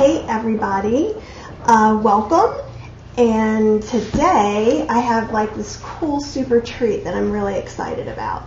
Hey everybody, welcome. And today I have like this cool super treat that I'm really excited about.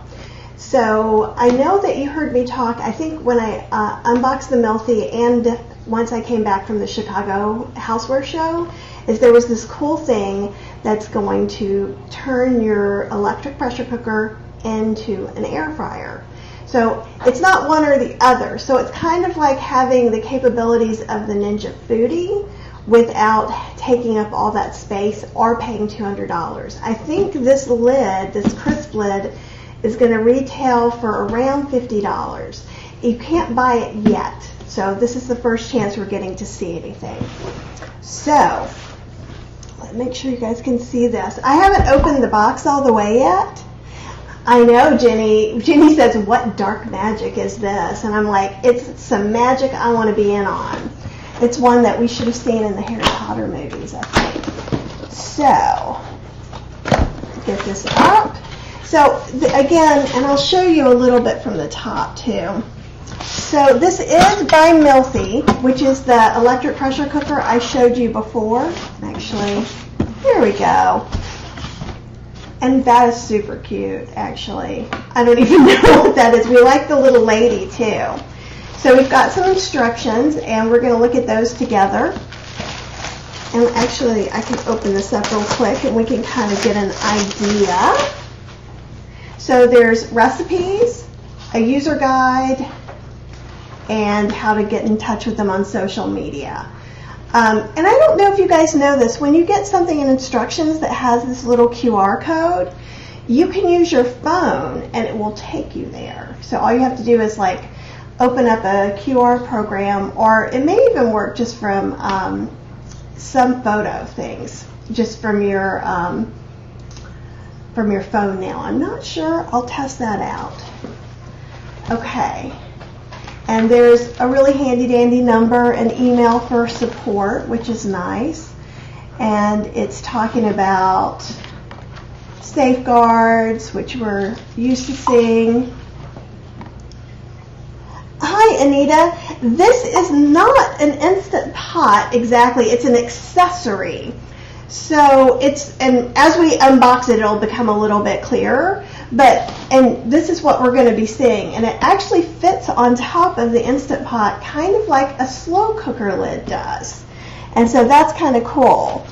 So I know that you heard me talk, I think when I unboxed the Mealthy and once I came back from the Chicago Houseware Show, is there was this cool thing that's going to turn your electric pressure cooker into an air fryer. So it's not one or the other. So it's kind of like having the capabilities of the Ninja Foodie without taking up all that space or paying $200. I think this lid, this CrispLid, is going to retail for around $50. You can't buy it yet. So this is the first chance we're getting to see anything. So let's make sure you guys can see this. I haven't opened the box all the way yet. I know, Jenny. Jenny says, what dark magic is this? And I'm like, it's some magic I want to be in on. It's one that we should have seen in the Harry Potter movies, I think. So, get this up. So, again, and I'll show you a little bit from the top, too. So, this is by Mealthy, which is the electric pressure cooker I showed you before. Actually, here we go. And that is super cute, actually. I don't even know what that is. We like the little lady, too. So we've got some instructions, and we're going to look at those together. And actually, I can open this up real quick, and we can kind of get an idea. So there's recipes, a user guide, and how to get in touch with them on social media. And I don't know if you guys know this, when you get something in instructions that has this little QR code, you can use your phone and it will take you there. So all you have to do is like open up a QR program, or it may even work just from some photo things, just from your phone now. I'm not sure. I'll test that out. Okay. And there's a really handy-dandy number and email for support, which is nice. And it's talking about safeguards, which we're used to seeing. Hi, Anita. This is not an Instant Pot exactly. It's an accessory. So and as we unbox it, it'll become a little bit clearer. And this is what we're going to be seeing. And it actually fits on top of the Instant Pot, kind of like a slow cooker lid does. And so that's kind of cool.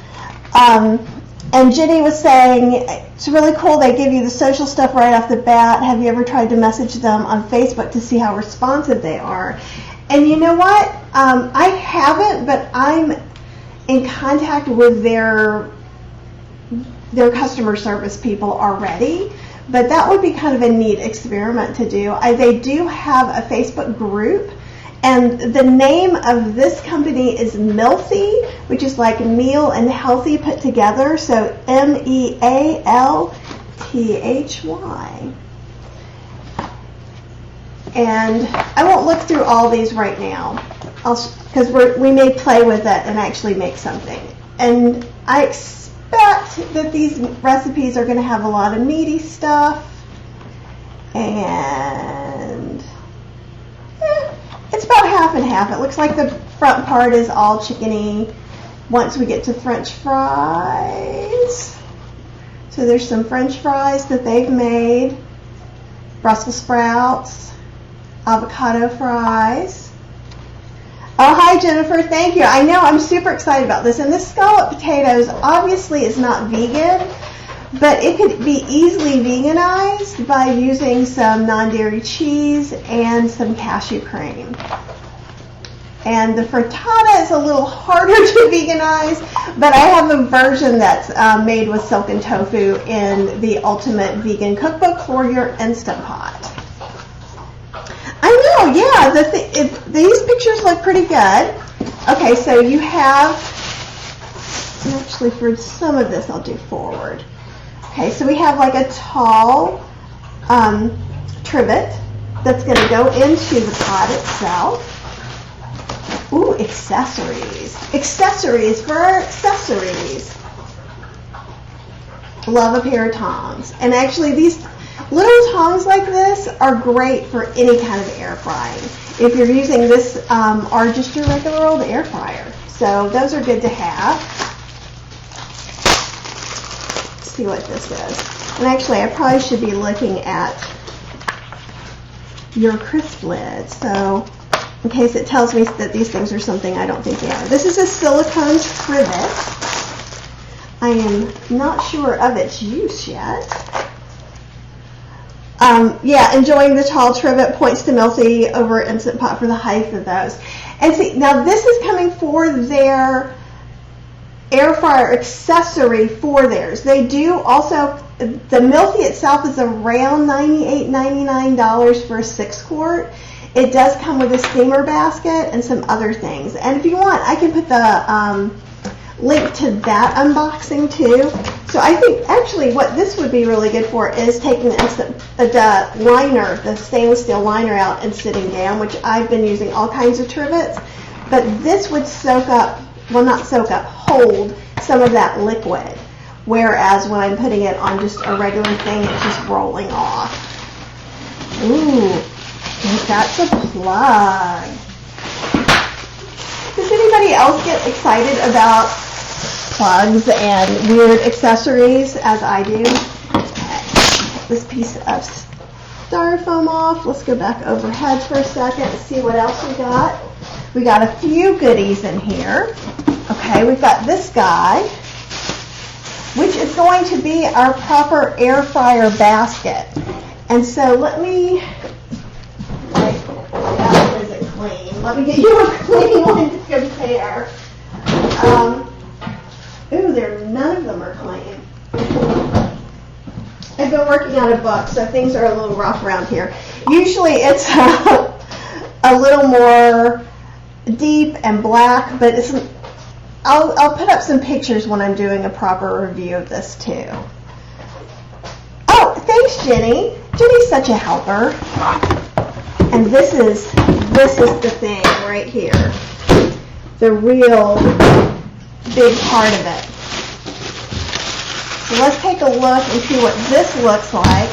And Jenny was saying, it's really cool they give you the social stuff right off the bat. Have you ever tried to message them on Facebook to see how responsive they are? And you know what? I haven't, but I'm in contact with their customer service people already. But that would be kind of a neat experiment to do. They do have a Facebook group, and the name of this company is Mealthy, which is like meal and healthy put together, so MEALTHY. And I won't look through all these right now, because we may play with it and actually make something. And I expect that these recipes are going to have a lot of meaty stuff, and it's about half and half. It looks like the front part is all chickeny once we get to French fries. So there's some French fries that they've made, Brussels sprouts, avocado fries. Oh, hi, Jennifer. Thank you. I know. I'm super excited about this. And this scallop potatoes obviously is not vegan, but it could be easily veganized by using some non-dairy cheese and some cashew cream. And the frittata is a little harder to veganize, but I have a version that's made with silken tofu in the Ultimate Vegan Cookbook for your Instant Pot. I know, yeah, these pictures look pretty good. Okay, so you have, actually for some of this I'll do forward. Okay, so we have like a tall trivet that's going to go into the pot itself. Ooh, accessories. Accessories for accessories. Love a pair of tongs. And actually these Little tongs like this are great for any kind of air frying. If you're using this or just your regular old air fryer. So those are good to have. Let's see what this is. And actually, I probably should be looking at your CrispLid. So in case it tells me that these things are something I don't think they are. This is a silicone trivet. I am not sure of its use yet. Yeah, enjoying the tall trivet, points to Mealthy over Instant Pot for the height of those. And see, now this is coming for their air fryer accessory for theirs. They do also, the Mealthy itself is around $98, $99 for a 6-quart. It does come with a steamer basket and some other things. And if you want, I can put the link to that unboxing too. So I think actually what this would be really good for is taking the liner, the stainless steel liner out and sitting down, which I've been using all kinds of trivets. But this would soak up, well not soak up, hold some of that liquid. Whereas when I'm putting it on just a regular thing, it's just rolling off. Ooh, that's a plug. Does anybody else get excited about plugs and weird accessories as I do? Okay. Take this piece of styrofoam off. Let's go back overhead for a second and see what else we got. We got a few goodies in here. Okay, we've got this guy, which is going to be our proper air fryer basket. And so let me, that isn't clean. Let me get you a clean one to compare. Ooh, none of them are clean. I've been working on a book, so things are a little rough around here. Usually it's a little more deep and black, but I'll put up some pictures when I'm doing a proper review of this too. Oh, thanks, Jenny. Jenny's such a helper. And this is the thing right here. The real big part of it. So let's take a look and see what this looks like,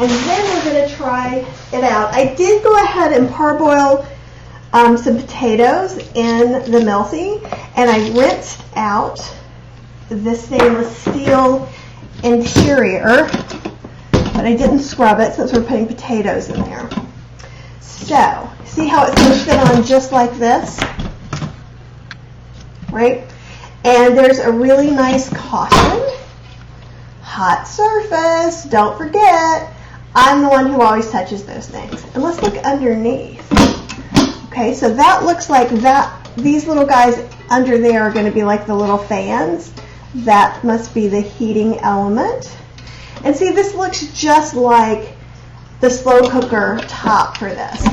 and then we're going to try it out. I did go ahead and parboil some potatoes in the Mealthy, and I rinsed out the stainless steel interior, but I didn't scrub it since we're putting potatoes in there. So, see how it's going to fit on just like this? Right? And there's a really nice caution. Hot surface, don't forget. I'm the one who always touches those things. And let's look underneath. Okay, so that looks like that. These little guys under there are going to be like the little fans. That must be the heating element. And see, this looks just like the slow cooker top for this.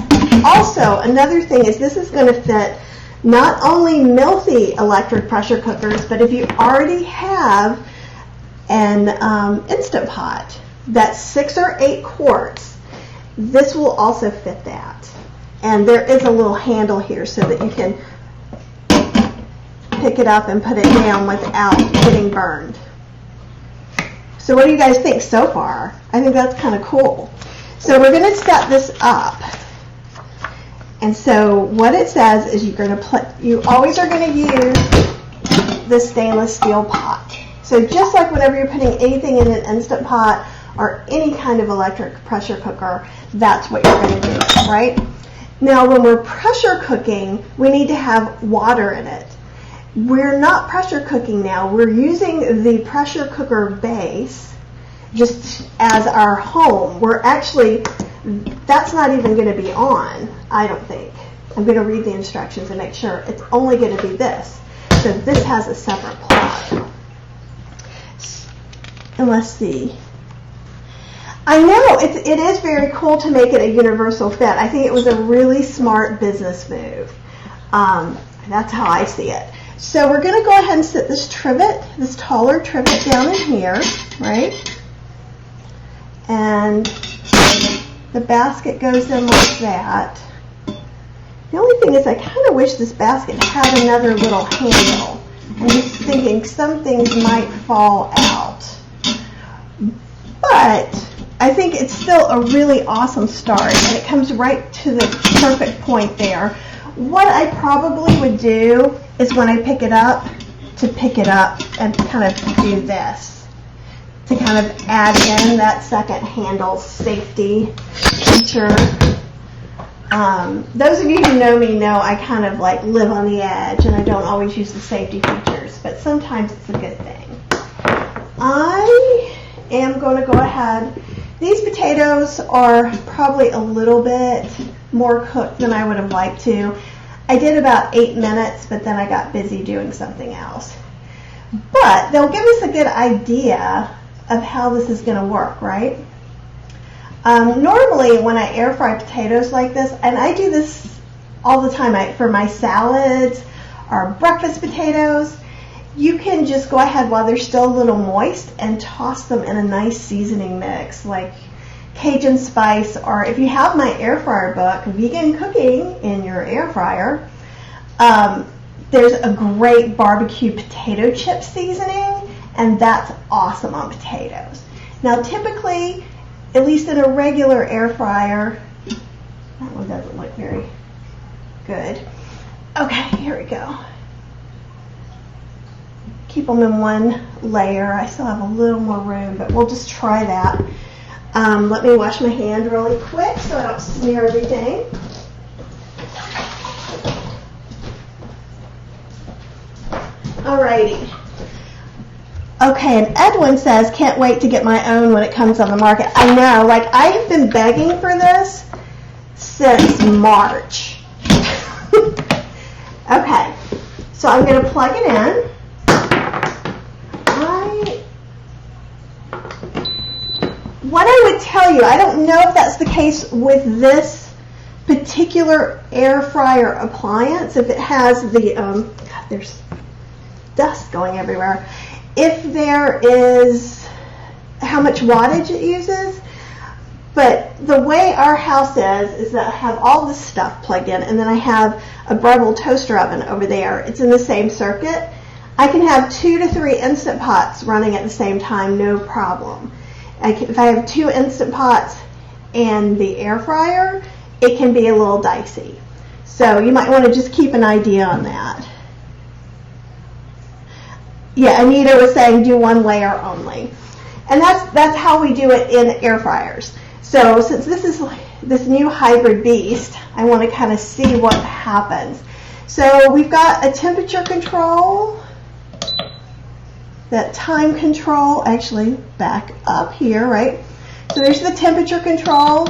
Also, another thing is this is going to fit not only Mealthy electric pressure cookers, but if you already have an Instant Pot that's 6 or 8 quarts, this will also fit that. And there is a little handle here so that you can pick it up and put it down without getting burned. So what do you guys think so far? I think that's kind of cool. So we're going to set this up. And so what it says is you always are going to use the stainless steel pot. So just like whenever you're putting anything in an Instant Pot or any kind of electric pressure cooker, that's what you're going to do, right? Now when we're pressure cooking, we need to have water in it. We're not pressure cooking now. We're using the pressure cooker base just as our home. That's not even going to be on, I don't think. I'm going to read the instructions and make sure it's only going to be this. So this has a separate plug. And let's see. I know, it is very cool to make it a universal fit. I think it was a really smart business move. That's how I see it. So we're going to go ahead and sit this trivet, this taller trivet down in here, right? And the basket goes in like that. The only thing is I kind of wish this basket had another little handle. I'm just thinking some things might fall out. But I think it's still a really awesome start, and it comes right to the perfect point there. What I probably would do is when I pick it up, to pick it up and kind of do this, to kind of add in that second handle safety feature. Those of you who know me know I kind of like live on the edge, and I don't always use the safety features, but sometimes it's a good thing. I am going to go ahead. These potatoes are probably a little bit more cooked than I would have liked to. I did about 8 minutes, but then I got busy doing something else. But they'll give us a good idea of how this is going to work, right? Normally when I air fry potatoes like this, and I do this all the time for my salads or breakfast potatoes, you can just go ahead while they're still a little moist and toss them in a nice seasoning mix like Cajun spice, or if you have my air fryer book, Vegan Cooking in Your Air Fryer, there's a great barbecue potato chip seasoning, and that's awesome on potatoes. Now typically, at least in a regular air fryer, that one doesn't look very good. Okay, here we go. Keep them in one layer. I still have a little more room, but we'll just try that. Let me wash my hand really quick so I don't smear everything. Alrighty. Okay, and Edwin says, can't wait to get my own when it comes on the market. I know, like I have been begging for this since March. Okay, so I'm going to plug it in. What I would tell you, I don't know if that's the case with this particular air fryer appliance, if it has the, God, there's dust going everywhere. If there is, how much wattage it uses, but the way our house is that I have all this stuff plugged in, and then I have a Breville toaster oven over there. It's in the same circuit. I can have 2 to 3 Instant Pots running at the same time, no problem. If I have 2 Instant Pots and the air fryer, it can be a little dicey. So you might want to just keep an idea on that. Yeah, Anita was saying do 1 layer only. And that's how we do it in air fryers. So since this is this new hybrid beast, I want to kind of see what happens. So we've got a temperature control, that time control, actually back up here, right? So there's the temperature control.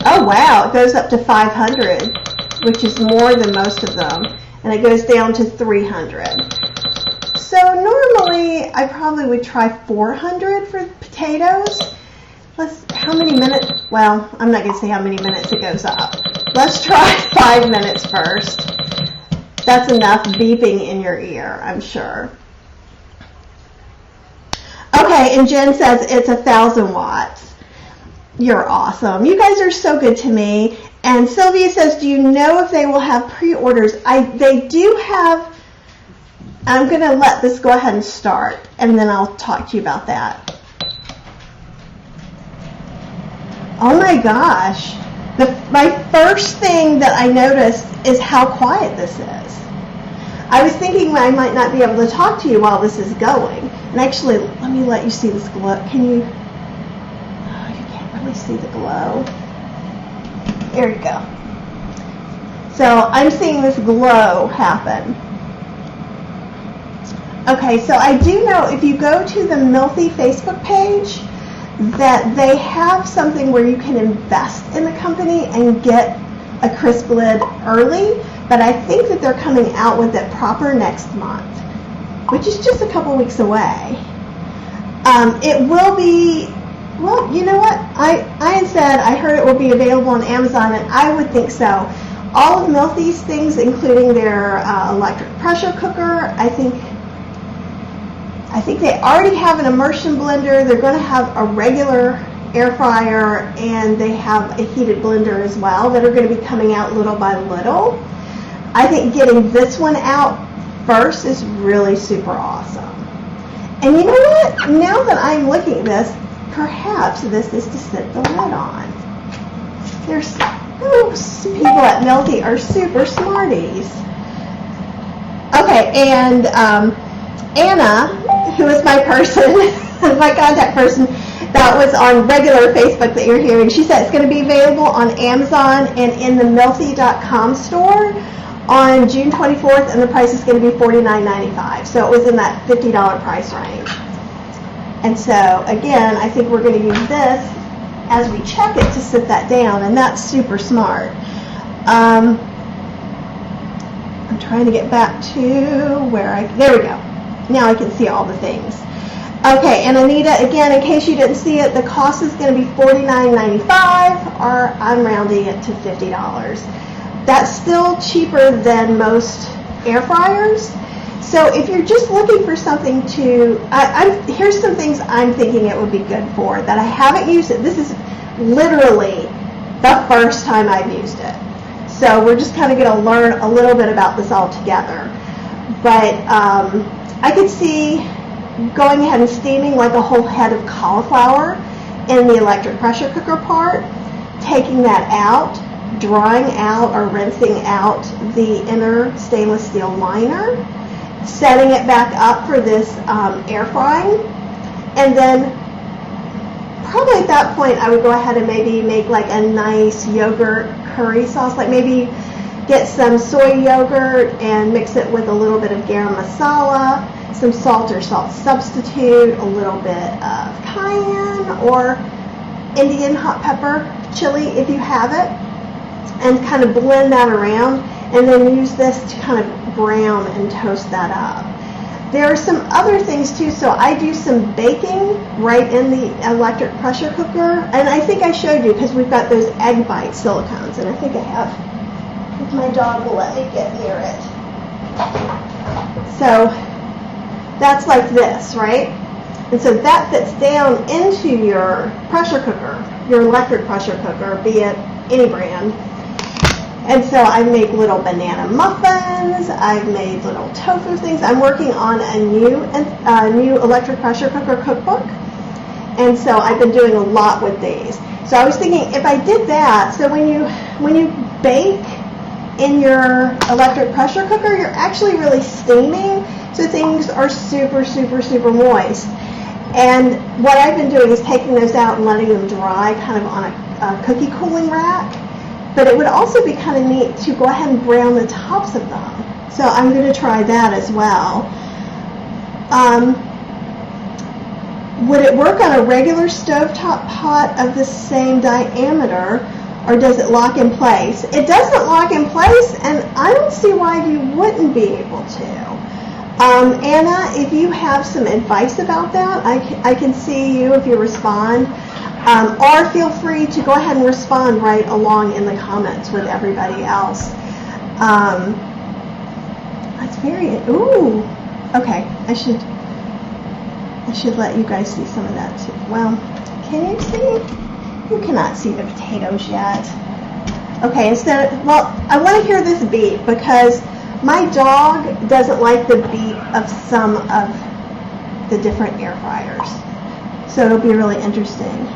Oh wow, it goes up to 500, which is more than most of them. And it goes down to 300. So normally I probably would try 400 for potatoes. How many minutes? Well, I'm not going to say how many minutes it goes up. Let's try 5 minutes first. That's enough beeping in your ear, I'm sure. Okay, and Jen says it's 1,000 watts. You're awesome. You guys are so good to me. And Sylvia says, do you know if they will have pre-orders? They do have. I'm going to let this go ahead and start, and then I'll talk to you about that. Oh my gosh. My first thing that I noticed is how quiet this is. I was thinking I might not be able to talk to you while this is going. And actually, let me let you see this glow. Can you? Oh, you can't really see the glow. There you go. So I'm seeing this glow happen. Okay, so I do know if you go to the Mealthy Facebook page that they have something where you can invest in the company and get a CrispLid early, but I think that they're coming out with it proper next month, which is just a couple weeks away. It will be, well, you know what? I said I heard it will be available on Amazon, and I would think so. All of Mealthy's things, including their electric pressure cooker, I think they already have an immersion blender. They're going to have a regular air fryer, and they have a heated blender as well that are going to be coming out little by little. I think getting this one out first is really super awesome. And you know what? Now that I'm looking at this, perhaps this is to sit the lid on. There's people at Mealthy are super smarties. Okay, and Anna, who is my person, my contact person, that was on regular Facebook that you're hearing, she said it's going to be available on Amazon and in the Mealthy.com store on June 24th, and the price is going to be $49.95. So it was in that $50 price range. And so, again, I think we're going to use this as we check it to sit that down, and that's super smart. I'm trying to get back to where there we go. Now I can see all the things. Okay, and Anita, again, in case you didn't see it, the cost is going to be $49.95, or I'm rounding it to $50. That's still cheaper than most air fryers. So if you're just looking for something to, here's some things I'm thinking it would be good for that I haven't used it. This is literally the first time I've used it. So we're just kind of going to learn a little bit about this all together. But I could see going ahead and steaming like a whole head of cauliflower in the electric pressure cooker part, taking that out, drying out or rinsing out the inner stainless steel liner, setting it back up for this air frying, and then probably at that point I would go ahead and maybe make like a nice yogurt curry sauce, like maybe get some soy yogurt and mix it with a little bit of garam masala, some salt or salt substitute, a little bit of cayenne or Indian hot pepper, chili if you have it, and kind of blend that around, and then use this to kind of brown and toast that up. There are some other things too, so I do some baking right in the electric pressure cooker, and I think I showed you because we've got those egg bite silicones, and I think I have, if my dog will let me get near it. So that's like this, right? And so that fits down into your pressure cooker, your electric pressure cooker, be it any brand. And so I make little banana muffins, I've made little tofu things. I'm working on a new electric pressure cooker cookbook, and so I've been doing a lot with these. So I was thinking if I did that, so when you bake in your electric pressure cooker, you're actually really steaming, so things are super, super, super moist. And what I've been doing is taking those out and letting them dry kind of on a cookie cooling rack. But it would also be kind of neat to go ahead and brown the tops of them. So I'm going to try that as well. Would it work on a regular stovetop pot of the same diameter, or does it lock in place? It doesn't lock in place, and I don't see why you wouldn't be able to. Anna, if you have some advice about that, I can see you if you respond. Or feel free to go ahead and respond right along in the comments with everybody else. That's very, ooh, okay, I should let you guys see some of that too. Well, can you see? You cannot see the potatoes yet. Okay, well, I want to hear this beep because my dog doesn't like the beep of some of the different air fryers. So it'll be really interesting.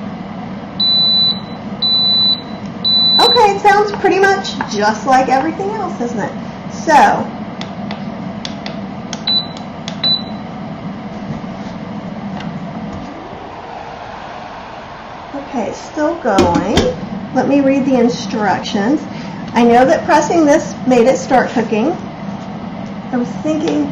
Okay, it sounds pretty much just like everything else, doesn't it? So, okay, still going. Let me read the instructions. I know that pressing this made it start cooking. I was thinking,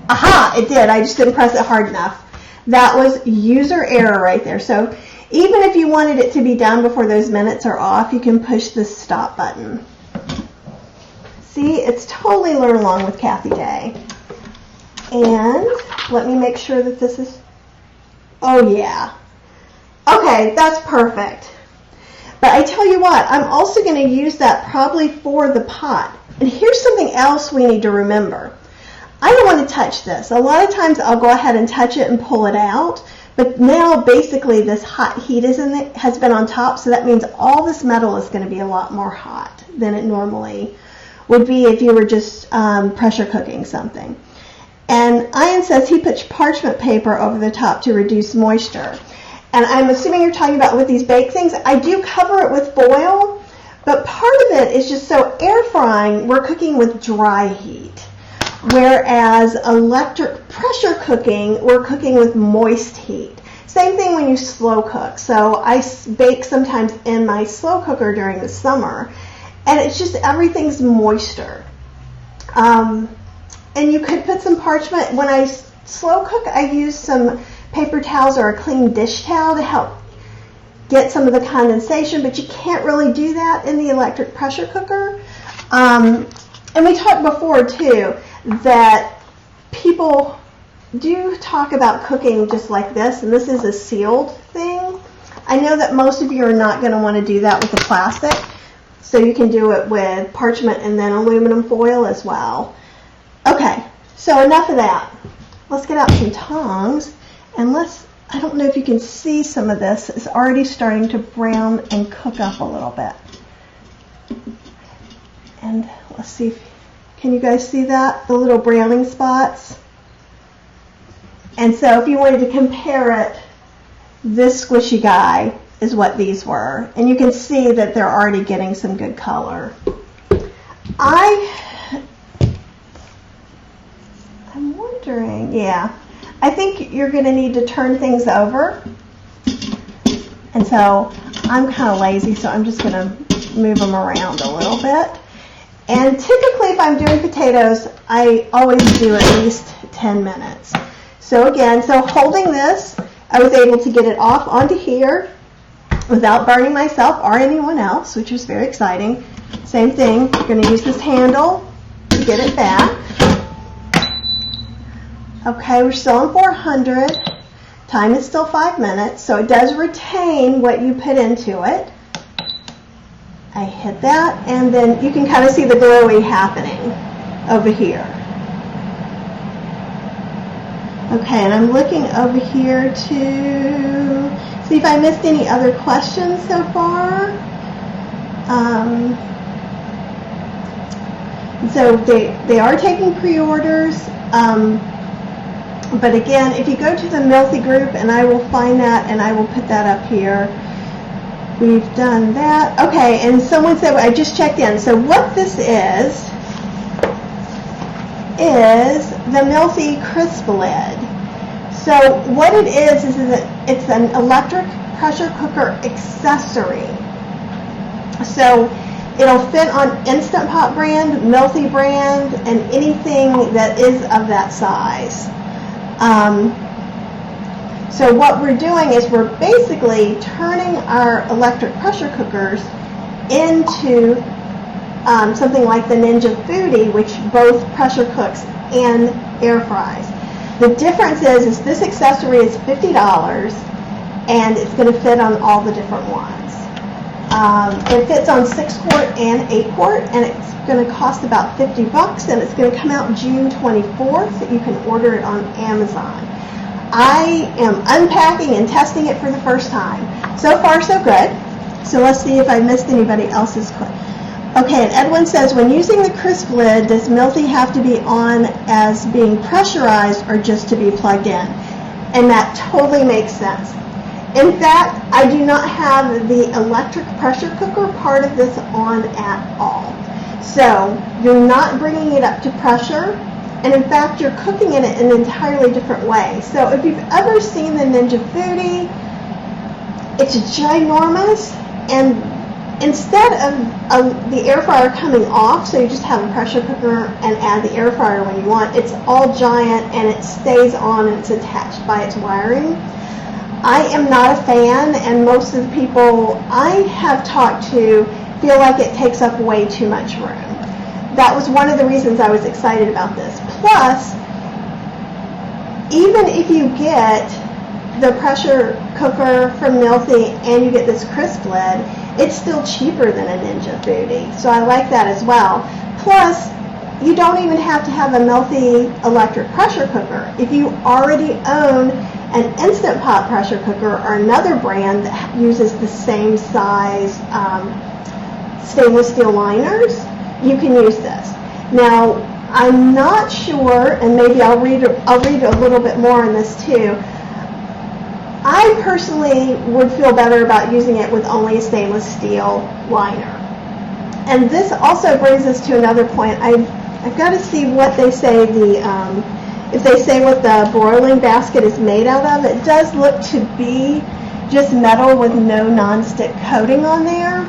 aha, it did. I just didn't press it hard enough. That was user error right there. So even if you wanted it to be done before those minutes are off, you can push the stop button. See, it's totally learn along with Kathy Day. And let me make sure that this is, oh yeah. Okay, that's perfect. But I tell you what, I'm also going to use that probably for the pot. And here's something else we need to remember. I don't want to touch this. A lot of times I'll go ahead and touch it and pull it out. But now basically this hot heat has been on top, so that means all this metal is going to be a lot more hot than it normally would be if you were just pressure cooking something. And Ian says he puts parchment paper over the top to reduce moisture. And I'm assuming you're talking about with these baked things. I do cover it with foil, but part of it is just so air frying, we're cooking with dry heat. Whereas electric pressure cooking, we're cooking with moist heat. Same thing when you slow cook. So I bake sometimes in my slow cooker during the summer, and it's just everything's moisture. And you could put some parchment. When I slow cook, I use some paper towels or a clean dish towel to help get some of the condensation, but you can't really do that in the electric pressure cooker. And we talked before too that people do talk about cooking just like this, and this is a sealed thing. I know that most of you are not going to want to do that with the plastic, so you can do it with parchment and then aluminum foil as well. Okay, so enough of that. Let's get out some tongs, and I don't know if you can see some of this. It's already starting to brown and cook up a little bit. And let's see, can you guys see that? The little browning spots? And so if you wanted to compare it, this squishy guy is what these were. And you can see that they're already getting some good color. I'm wondering, yeah, I think you're going to need to turn things over. And so I'm kind of lazy, so I'm just going to move them around a little bit. And typically if I'm doing potatoes, I always do at least 10 minutes. So again, holding this, I was able to get it off onto here without burning myself or anyone else, which was very exciting. Same thing, I'm going to use this handle to get it back. Okay, we're still on 400. Time is still 5 minutes, so it does retain what you put into it. I hit that, and then you can kind of see the glowing happening over here. Okay, and I'm looking over here to see if I missed any other questions so far. So they are taking pre-orders. But again, if you go to the Mealthy group, and I will find that and I will put that up here. We've done that. Okay, and someone said, I just checked in. So what this is the Mealthy CrispLid. So what it is that it's an electric pressure cooker accessory. So it'll fit on Instant Pot brand, Mealthy brand, and anything that is of that size. So what we're doing is we're basically turning our electric pressure cookers into something like the Ninja Foodie, which both pressure cooks and air fries. The difference is this accessory is $50, and it's going to fit on all the different ones. It fits on 6-quart and 8-quart, and it's going to cost about $50, and it's going to come out June 24th. You can order it on Amazon. I am unpacking and testing it for the first time. So far, so good. So let's see if I missed anybody else's question. Okay, and Edwin says, when using the CrispLid, does Mealthy have to be on as being pressurized or just to be plugged in? And that totally makes sense. In fact, I do not have the electric pressure cooker part of this on at all. So you're not bringing it up to pressure, and in fact, you're cooking in it in an entirely different way. So if you've ever seen the Ninja Foodie, it's ginormous, and instead of the air fryer coming off, so you just have a pressure cooker and add the air fryer when you want, it's all giant and it stays on and it's attached by its wiring. I am not a fan, and most of the people I have talked to feel like it takes up way too much room. That was one of the reasons I was excited about this. Plus, even if you get the pressure cooker from Mealthy and you get this CrispLid, it's still cheaper than a Ninja Foodie. So I like that as well. Plus, you don't even have to have a Mealthy electric pressure cooker. If you already own an Instant Pot pressure cooker or another brand that uses the same size stainless steel liners, you can use this. Now, I'm not sure, and maybe I'll read a little bit more on this too. I personally would feel better about using it with only a stainless steel liner. And this also brings us to another point. I've got to see what they say if they say what the broiling basket is made out of. It does look to be just metal with no nonstick coating on there.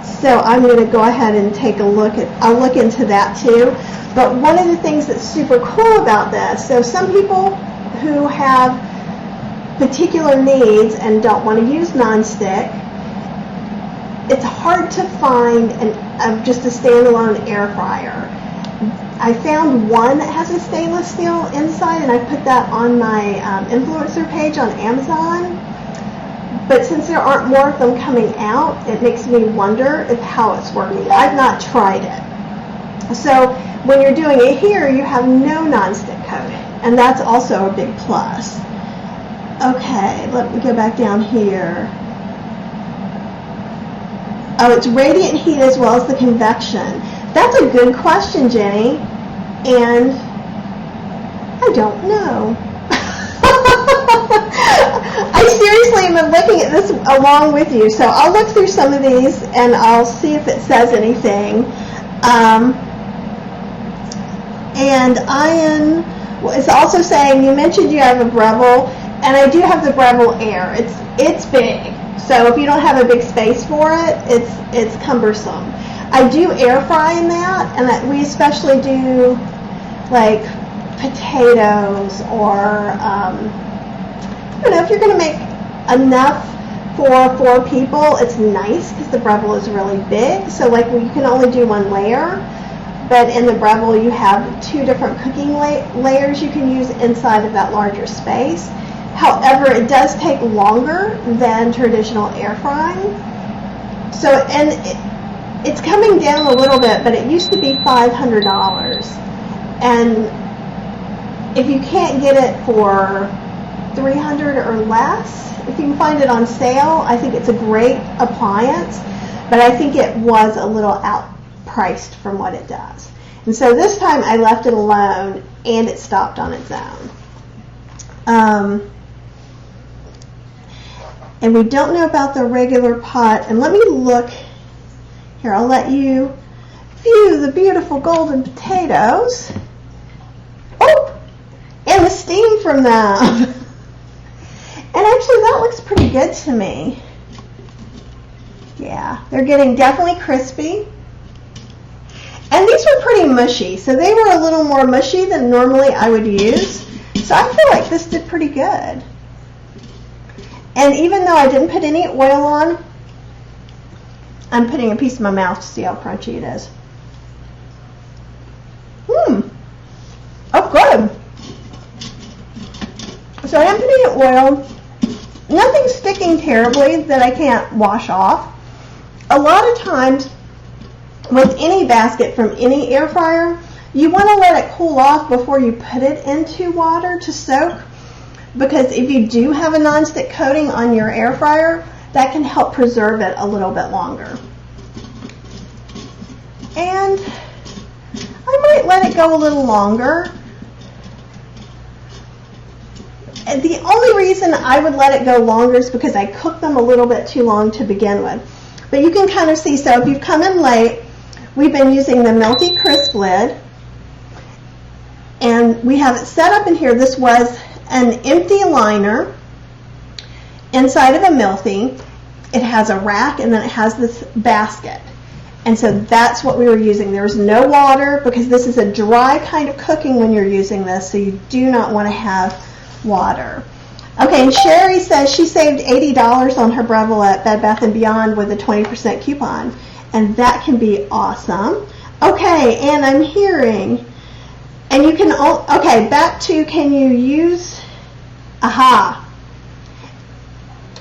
So I'm going to go ahead and take a look I'll look into that too. But one of the things that's super cool about this, so some people who have particular needs and don't want to use nonstick, it's hard to find just a standalone air fryer. I found one that has a stainless steel inside, and I put that on my influencer page on Amazon. But since there aren't more of them coming out, it makes me wonder how it's working. I've not tried it. So when you're doing it here, you have no nonstick coating, and that's also a big plus. Okay, let me go back down here. Oh, it's radiant heat as well as the convection. That's a good question, Jenny, and I don't know. I seriously am looking at this along with you, so I'll look through some of these and I'll see if it says anything. And Ian is also saying, you mentioned you have a Breville, and I do have the Breville Air. It's big, so if you don't have a big space for it, it's cumbersome. I do air fry in that, and that we especially do like potatoes or if you're going to make enough for 4 people, it's nice because the Breville is really big. So like you can only do 1 layer, but in the Breville you have 2 different cooking layers you can use inside of that larger space. However, it does take longer than traditional air frying. So, and it's coming down a little bit, but it used to be $500. And if you can't get it for $300 or less, if you can find it on sale, I think it's a great appliance, but I think it was a little outpriced from what it does. And so this time I left it alone and it stopped on its own. And we don't know about the regular pot. And let me look here. I'll let you view the beautiful golden potatoes. Oh, and the steam from them. And actually that looks pretty good to me. Yeah, they're getting definitely crispy. And these were pretty mushy, so they were a little more mushy than normally I would use. So I feel like this did pretty good. And even though I didn't put any oil on, I'm putting a piece in my mouth to see how crunchy it is. Oh, good. So I am putting oil. Nothing's sticking terribly that I can't wash off. A lot of times with any basket from any air fryer, you want to let it cool off before you put it into water to soak, because if you do have a nonstick coating on your air fryer, that can help preserve it a little bit longer. And I might let it go a little longer. And the only reason I would let it go longer is because I cooked them a little bit too long to begin with. But you can kind of see, so if you've come in late, we've been using the Mealthy CrispLid, and we have it set up in here. This was an empty liner inside of a Mealthy. It has a rack, and then it has this basket. And so that's what we were using. There's no water because this is a dry kind of cooking when you're using this, so you do not want to have water. Okay, and Sherry says she saved $80 on her Breville at Bed Bath & Beyond with a 20% coupon, and that can be awesome. Okay, and I'm hearing, and you can, okay, back to, can you use,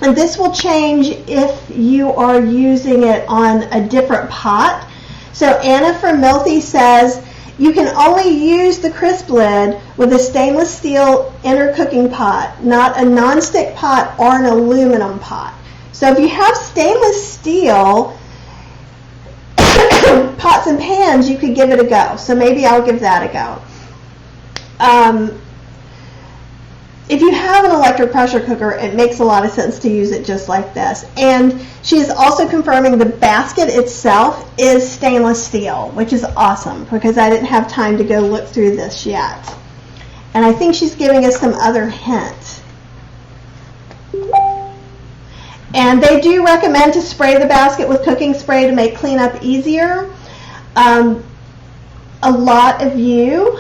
and this will change if you are using it on a different pot. So Anna from Mealthy says you can only use the CrispLid with a stainless steel inner cooking pot, not a nonstick pot or an aluminum pot. So if you have stainless steel pots and pans, you could give it a go. So maybe I'll give that a go. if you have an electric pressure cooker, it makes a lot of sense to use it just like this. And she is also confirming the basket itself is stainless steel, which is awesome because I didn't have time to go look through this yet. And I think she's giving us some other hints. And they do recommend to spray the basket with cooking spray to make cleanup easier. A lot of you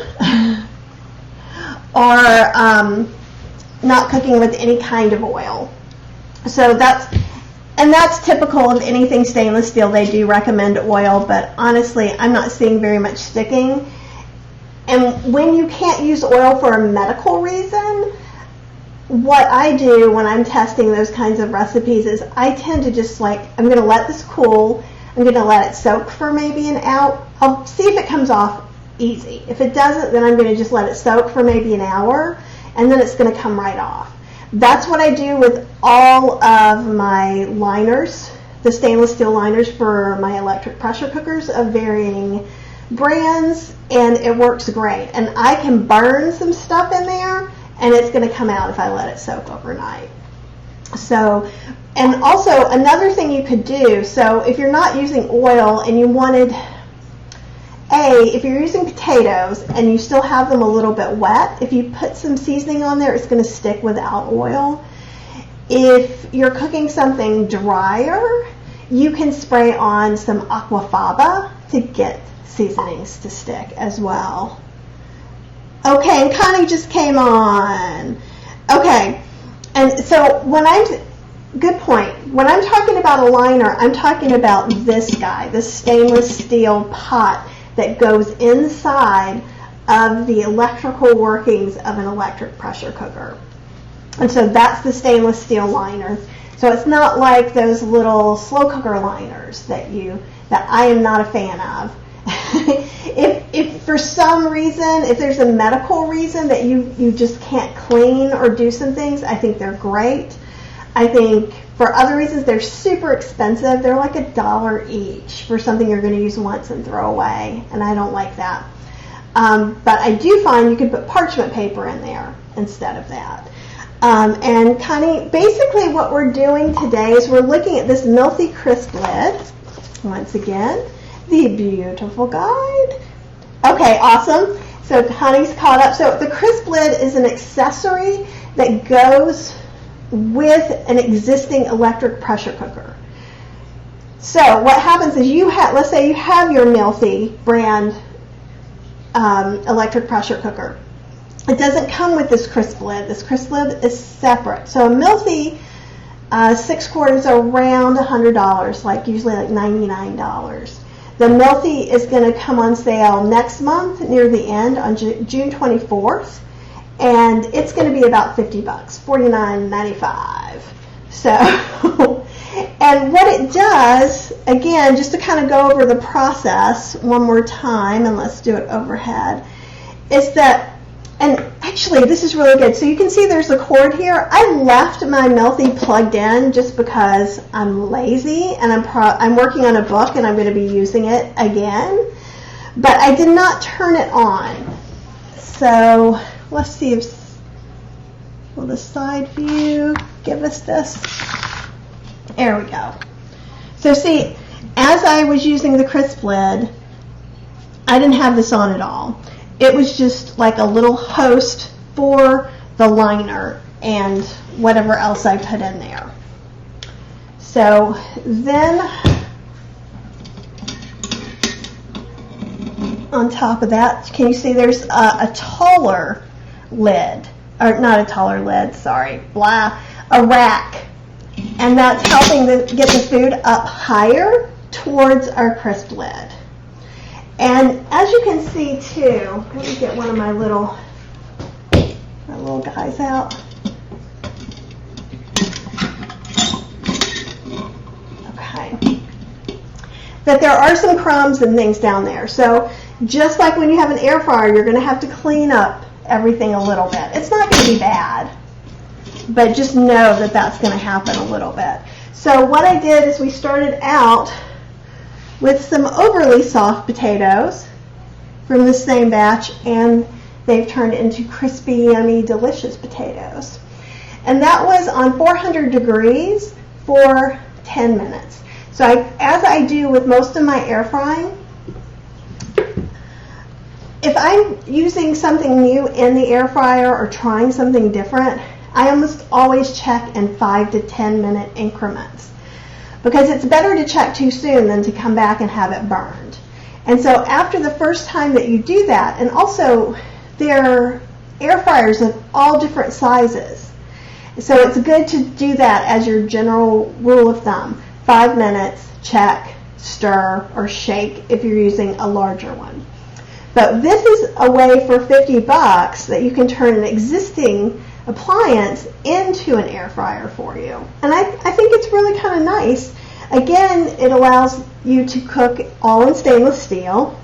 are not cooking with any kind of oil. So that's typical of anything stainless steel. They do recommend oil, but honestly, I'm not seeing very much sticking. And when you can't use oil for a medical reason, what I do when I'm testing those kinds of recipes is I tend to just I'm going to let this cool. I'm going to let it soak for maybe an hour. I'll see if it comes off easy. If it doesn't, then I'm going to just let it soak for maybe an hour, and then it's going to come right off. That's what I do with all of my liners, the stainless steel liners for my electric pressure cookers of varying brands, and it works great. And I can burn some stuff in there, and it's going to come out if I let it soak overnight. So, and also another thing you could do, so if you're not using oil and you wanted, if you're using potatoes and you still have them a little bit wet, if you put some seasoning on there, it's going to stick without oil. If you're cooking something drier, you can spray on some aquafaba to get seasonings to stick as well. Okay, and Connie just came on. Okay, and so good point. When I'm talking about a liner, I'm talking about this guy, this stainless steel pot that goes inside of the electrical workings of an electric pressure cooker. And so that's the stainless steel liner. So it's not like those little slow cooker liners that I am not a fan of. If for some reason, if there's a medical reason that you just can't clean or do some things, I think they're great. I think for other reasons, they're super expensive. They're like $1 each for something you're going to use once and throw away, and I don't like that. But I do find you can put parchment paper in there instead of that. And Connie, basically what we're doing today is we're looking at this Mealthy CrispLid. Once again, the beautiful guide. Okay, awesome. So Connie's caught up. So the CrispLid is an accessory that goes with an existing electric pressure cooker. So what happens is let's say you have your Mealthy brand electric pressure cooker. It doesn't come with this CrispLid. This CrispLid is separate. So a Mealthy 6-quart is around $100, usually $99. The Mealthy is going to come on sale next month near the end on June 24th. And it's going to be about $50, $49.95. So, and what it does, again, just to kind of go over the process one more time, and let's do it overhead, is that, and actually this is really good. So you can see there's a cord here. I left my Mealthy plugged in just because I'm lazy and I'm working on a book and I'm going to be using it again, but I did not turn it on. So let's see will the side view give us this? There we go. So see, as I was using the CrispLid, I didn't have this on at all. It was just like a little host for the liner and whatever else I put in there. So then on top of that, can you see there's a taller lid, or not a taller lid, sorry, a rack. And that's helping get the food up higher towards our CrispLid. And as you can see too, let me get one of my little guys out. Okay. That there are some crumbs and things down there. So just like when you have an air fryer, you're going to have to clean up everything a little bit. It's not going to be bad, but just know that that's going to happen a little bit. So what I did is we started out with some overly soft potatoes from the same batch and they've turned into crispy, yummy, delicious potatoes. And that was on 400 degrees for 10 minutes. So as I do with most of my air frying, if I'm using something new in the air fryer or trying something different, I almost always check in 5 to 10 minute increments, because it's better to check too soon than to come back and have it burned. And so after the first time that you do that, and also there are air fryers of all different sizes, so it's good to do that as your general rule of thumb. 5 minutes, check, stir, or shake if you're using a larger one. But this is a way for $50 that you can turn an existing appliance into an air fryer for you. And I think it's really kind of nice. Again, it allows you to cook all in stainless steel.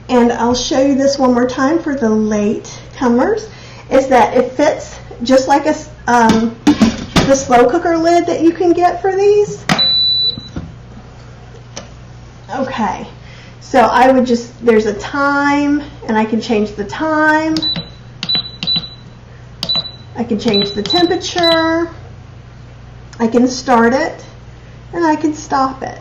And I'll show you this one more time for the late comers, is that it fits just like the slow cooker lid that you can get for these. Okay, so I would just, there's a time, and I can change the time. I can change the temperature. I can start it, and I can stop it.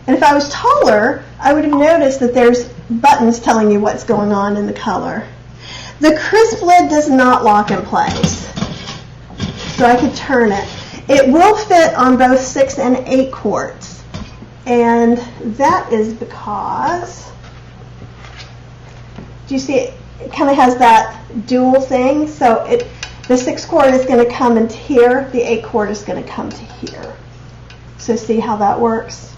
And if I was taller, I would have noticed that there's buttons telling you what's going on in the color. The CrispLid does not lock in place, so I could turn it. It will fit on both 6 and 8 quarts, and that is because, do you see it? It kind of has that dual thing, so the 6 quart is going to come into here, the 8 quart is going to come to here. So see how that works?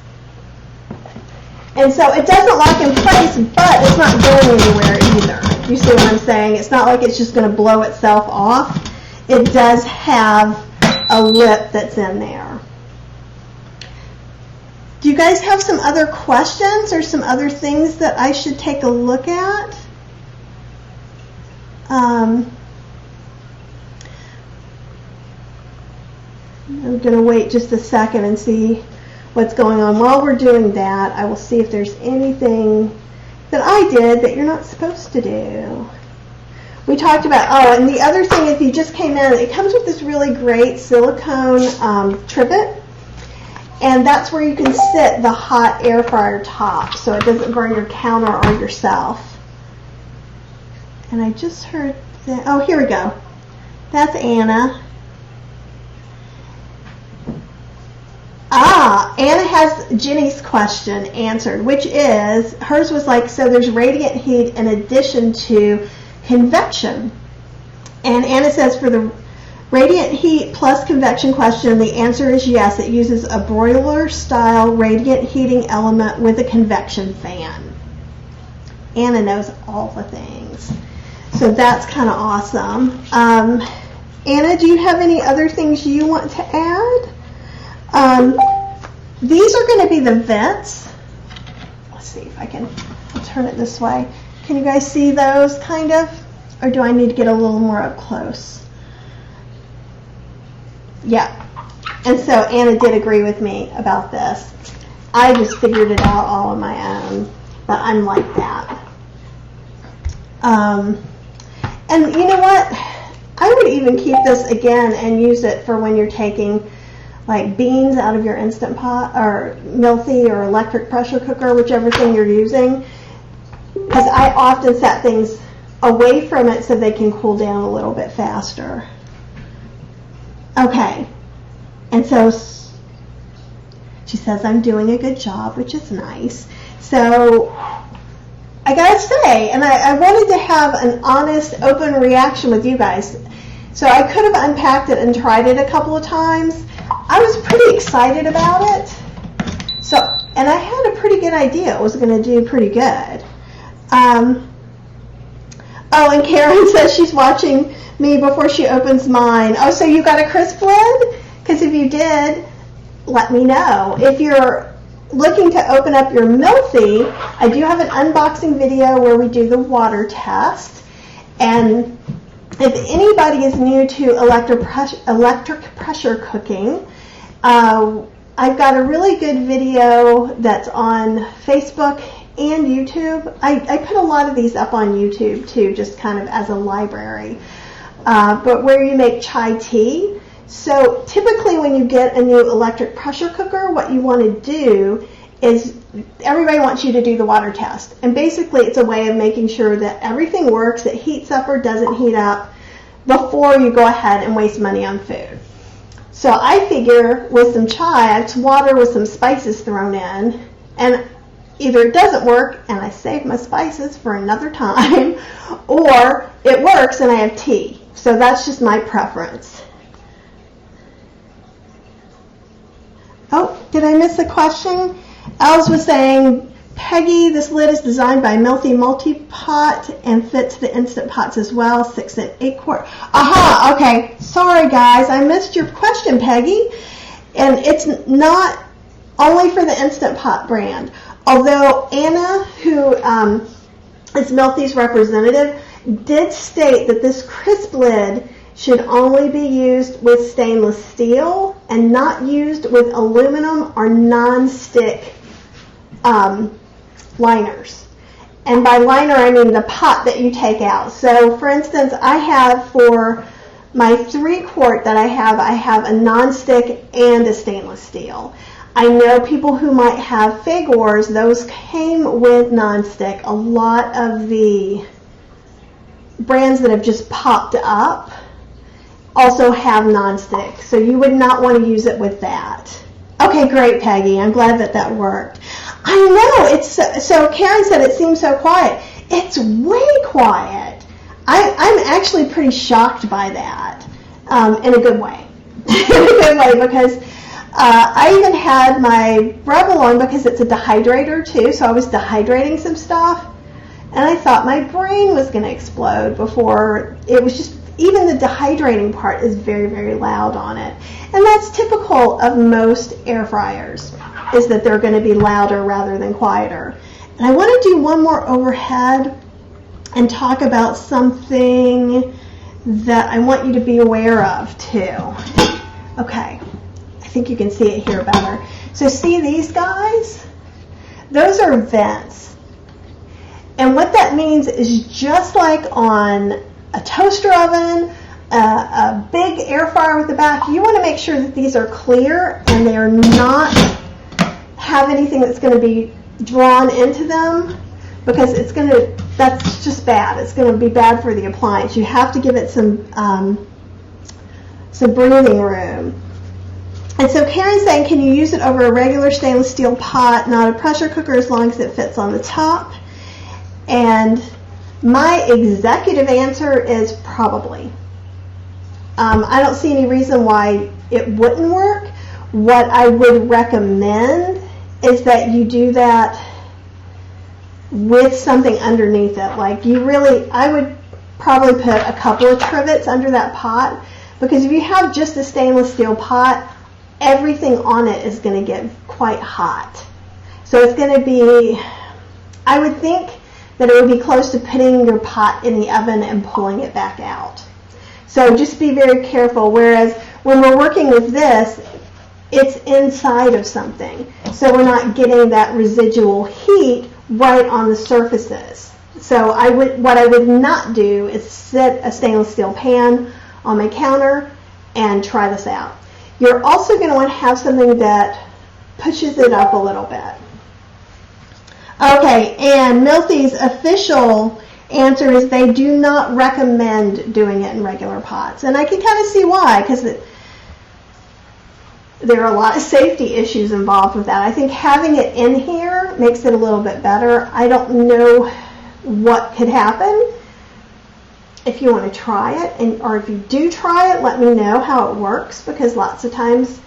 And so it doesn't lock in place, but it's not going anywhere either. You see what I'm saying? It's not like it's just going to blow itself off. It does have a lip that's in there. Do you guys have some other questions or some other things that I should take a look at? I'm going to wait just a second and see what's going on. While we're doing that, I will see if there's anything that I did that you're not supposed to do. We talked about, oh, and the other thing, if you just came in, it comes with this really great silicone trivet, and that's where you can sit the hot air fryer top so it doesn't burn your counter or yourself. And I just heard that, oh, here we go. That's Anna. Anna has Jenny's question answered, which is, hers was like, so there's radiant heat in addition to convection. And Anna says, for the radiant heat plus convection question, the answer is yes. It uses a broiler-style radiant heating element with a convection fan. Anna knows all the things. So that's kind of awesome. Anna, do you have any other things you want to add? These are going to be the vents. Let's see if I can turn it this way. Can you guys see those kind of? Or do I need to get a little more up close? Yeah. And so Anna did agree with me about this. I just figured it out all on my own. But I'm like that. And you know what? I would even keep this again and use it for when you're taking like beans out of your Instant Pot or Mealthy or electric pressure cooker, whichever thing you're using, because I often set things away from it so they can cool down a little bit faster. Okay, and so she says I'm doing a good job, which is nice. So I gotta say, and I wanted to have an honest, open reaction with you guys. So I could have unpacked it and tried it a couple of times. I was pretty excited about it. So, and I had a pretty good idea it was going to do pretty good. Oh, and Karen says she's watching me before she opens mine. Oh, so you got a CrispLid? Because if you did, let me know. If you're looking to open up your Mealthy, I do have an unboxing video where we do the water test. And if anybody is new to electric pressure cooking, I've got a really good video that's on Facebook and YouTube. I put a lot of these up on YouTube too, just kind of as a library. But where you make chai tea. So typically when you get a new electric pressure cooker, what you want to do is everybody wants you to do the water test. And basically it's a way of making sure that everything works, it heats up or doesn't heat up before you go ahead and waste money on food. So I figure with some chai, it's water with some spices thrown in, and either it doesn't work and I save my spices for another time, or it works and I have tea. So that's just my preference. Oh, did I miss a question? Els was saying, Peggy, this lid is designed by Mealthy Multi-Pot and fits the Instant Pots as well, 6 and 8 quart. Aha, okay. Sorry, guys. I missed your question, Peggy. And it's not only for the Instant Pot brand. Although Anna, who is Mealthy's representative, did state that this crisp lid should only be used with stainless steel and not used with aluminum or non-stick liners. And by liner, I mean the pot that you take out. So for instance, I have for my 3 quart that I have a non-stick and a stainless steel. I know people who might have Fagors, those came with non-stick. A lot of the brands that have just popped up also have non-stick. So you would not want to use it with that. Okay, great, Peggy. I'm glad that worked. I know, it's so Karen said it seems so quiet. It's way quiet. I'm actually pretty shocked by that, in a good way. In a good way, because I even had my Rebel on because it's a dehydrator too, so I was dehydrating some stuff, and I thought my brain was going to explode before it was just, even the dehydrating part is very, very loud on it. And that's typical of most air fryers, is that they're going to be louder rather than quieter. And I want to do one more overhead and talk about something that I want you to be aware of too. Okay, I think you can see it here better. So see these guys? Those are vents. And what that means is just like on a toaster oven, a big air fryer with the back, you want to make sure that these are clear and they are not have anything that's going to be drawn into them, because it's going to, that's just bad. It's going to be bad for the appliance. You have to give it some breathing room. And so Karen's saying, can you use it over a regular stainless steel pot, not a pressure cooker, as long as it fits on the top? And my executive answer is probably. I don't see any reason why it wouldn't work. What I would recommend is that you do that with something underneath it. Like I would probably put a couple of trivets under that pot, because if you have just a stainless steel pot, everything on it is going to get quite hot. So it's going to be, I would think that it would be close to putting your pot in the oven and pulling it back out. So just be very careful. Whereas when we're working with this, it's inside of something. So we're not getting that residual heat right on the surfaces. So what I would not do is set a stainless steel pan on my counter and try this out. You're also going to want to have something that pushes it up a little bit. Okay, and Mealthy's official answer is they do not recommend doing it in regular pots. And I can kind of see why, because there are a lot of safety issues involved with that. I think having it in here makes it a little bit better. I don't know what could happen. If you want to try it, or if you do try it, let me know how it works, because lots of times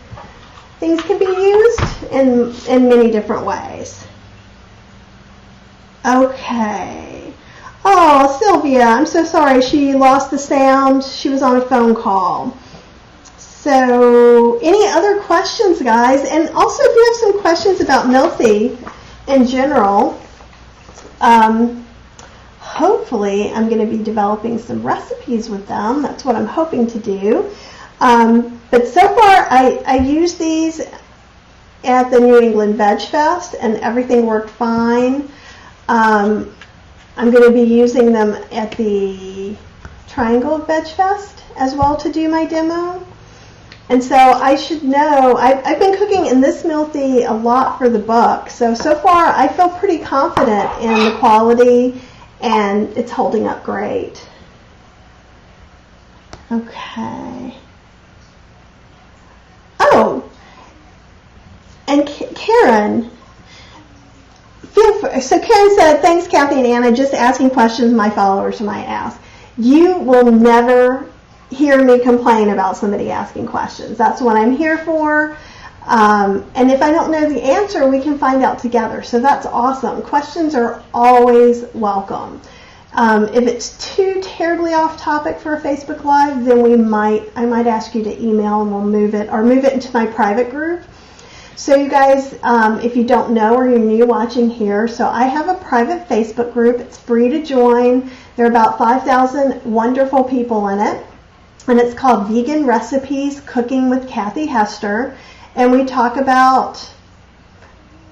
things can be used in many different ways. Okay. Oh, Sylvia, I'm so sorry. She lost the sound. She was on a phone call. So, any other questions, guys? And also, if you have some questions about Mealthy in general, hopefully I'm going to be developing some recipes with them. That's what I'm hoping to do. But so far, I used these at the New England Veg Fest, and everything worked fine. I'm going to be using them at the Triangle Veg Fest as well to do my demo. And so I should know, I've been cooking in this Mealthy a lot for the book. So far I feel pretty confident in the quality and it's holding up great. Okay. Oh, and Karen, so Karen said, thanks Kathy and Anna, just asking questions my followers might ask. You will never hear me complain about somebody asking questions. That's what I'm here for. And if I don't know the answer, we can find out together. So that's awesome. Questions are always welcome. If it's too terribly off topic for a Facebook Live, then I might ask you to email and we'll move it into my private group. So you guys, if you don't know or you're new watching here, so I have a private Facebook group. It's free to join. There are about 5,000 wonderful people in it. And it's called Vegan Recipes Cooking with Kathy Hester. And we talk about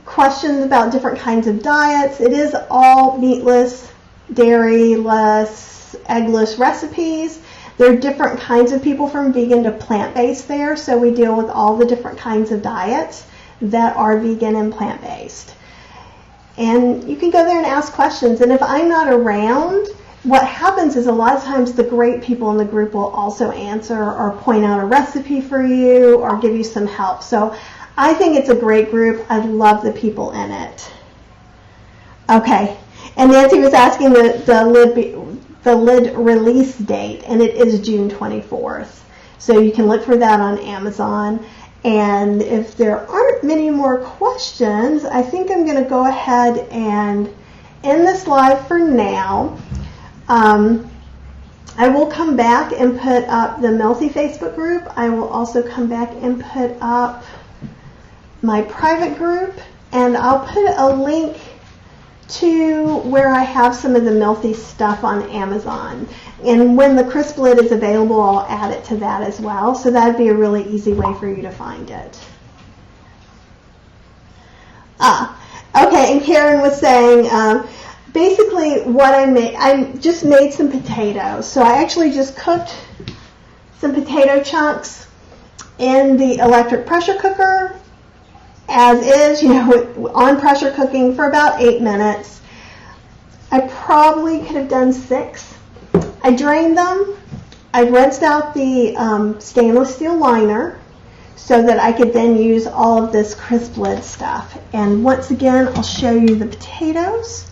questions about different kinds of diets. It is all meatless, dairy-less, eggless recipes. There are different kinds of people from vegan to plant-based there. So we deal with all the different kinds of diets that are vegan and plant-based. And you can go there and ask questions. And if I'm not around, what happens is a lot of times the great people in the group will also answer or point out a recipe for you or give you some help. So I think it's a great group. I love the people in it. Okay, and Nancy was asking the lid release date, and it is June 24th. So you can look for that on Amazon. And if there aren't many more questions, I think I'm going to go ahead and end this live for now. I will come back and put up the Mealthy Facebook group. I will also come back and put up my private group, and I'll put a link to where I have some of the Mealthy stuff on Amazon. And when the CrispLid is available, I'll add it to that as well. So that would be a really easy way for you to find it. Okay, and Karen was saying, basically what I just made some potatoes. So I actually just cooked some potato chunks in the electric pressure cooker as is, on pressure cooking for about 8 minutes. I probably could have done 6. I drained them. I rinsed out the stainless steel liner so that I could then use all of this CrispLid stuff. And once again, I'll show you the potatoes.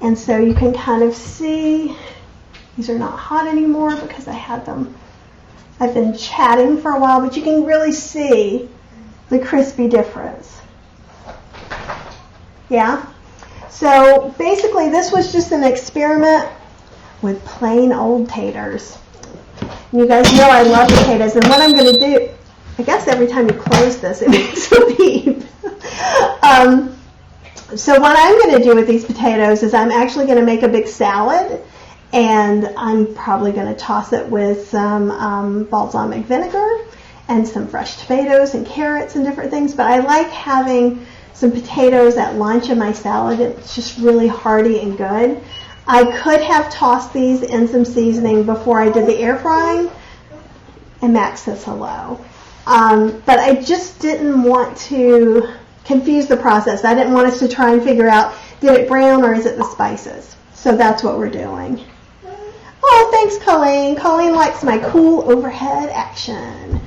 And so you can kind of see, these are not hot anymore because I had them, I've been chatting for a while, but you can really see the crispy difference. Yeah? So basically this was just an experiment with plain old taters. And you guys know I love potatoes, and what I'm going to do, I guess every time you close this it makes a beep. So what I'm going to do with these potatoes is I'm actually going to make a big salad, and I'm probably going to toss it with some balsamic vinegar and some fresh tomatoes and carrots and different things. But I like having some potatoes at lunch in my salad. It's just really hearty and good. I could have tossed these in some seasoning before I did the air frying, and Max says hello. But I just didn't want to confuse the process. I didn't want us to try and figure out, did it brown or is it the spices? So that's what we're doing. Oh, thanks, Colleen. Colleen likes my cool overhead action.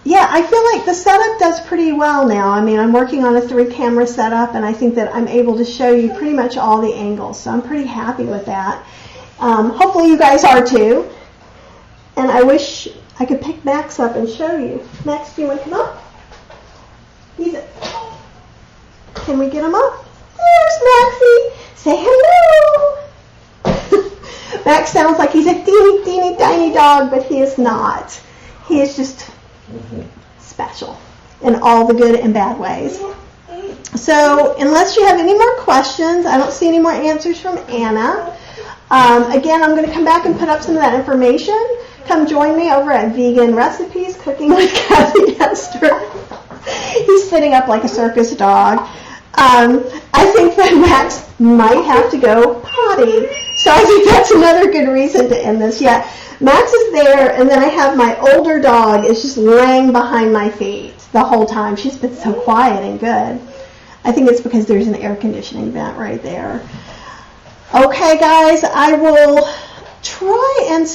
Yeah, I feel like the setup does pretty well now. I mean, I'm working on a 3-camera setup, and I think that I'm able to show you pretty much all the angles. So I'm pretty happy with that. Hopefully you guys are too. And I wish I could pick Max up and show you. Max, do you want to come up? Can we get him up? There's Maxie. Say hello. Max sounds like he's a teeny, teeny, tiny dog, but he is not. He is just special in all the good and bad ways. So unless you have any more questions, I don't see any more answers from Anna. Again, I'm going to come back and put up some of that information. Come join me over at Vegan Recipes Cooking with Kathy Hester. He's sitting up like a circus dog. I think that Max might have to go potty. So I think that's another good reason to end this. Yeah, Max is there, and then I have my older dog is just laying behind my feet the whole time. She's been so quiet and good. I think it's because there's an air conditioning vent right there. Okay, guys, I will try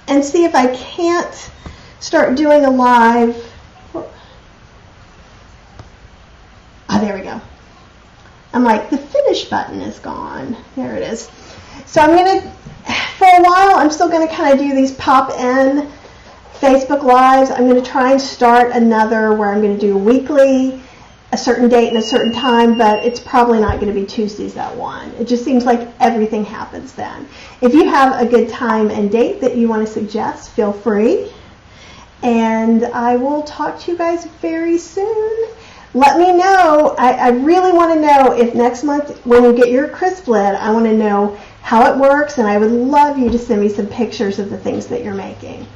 and see if I can't start doing a live. Oh, there we go. I'm like, the finish button is gone. There it is. So I'm going to, for a while, I'm still going to kind of do these pop-in Facebook Lives. I'm going to try and start another where I'm going to do weekly, a certain date and a certain time, but it's probably not going to be Tuesdays at 1. It just seems like everything happens then. If you have a good time and date that you want to suggest, feel free. And I will talk to you guys very soon. Let me know. I really want to know if next month when you get your CrispLid, I want to know how it works, and I would love you to send me some pictures of the things that you're making.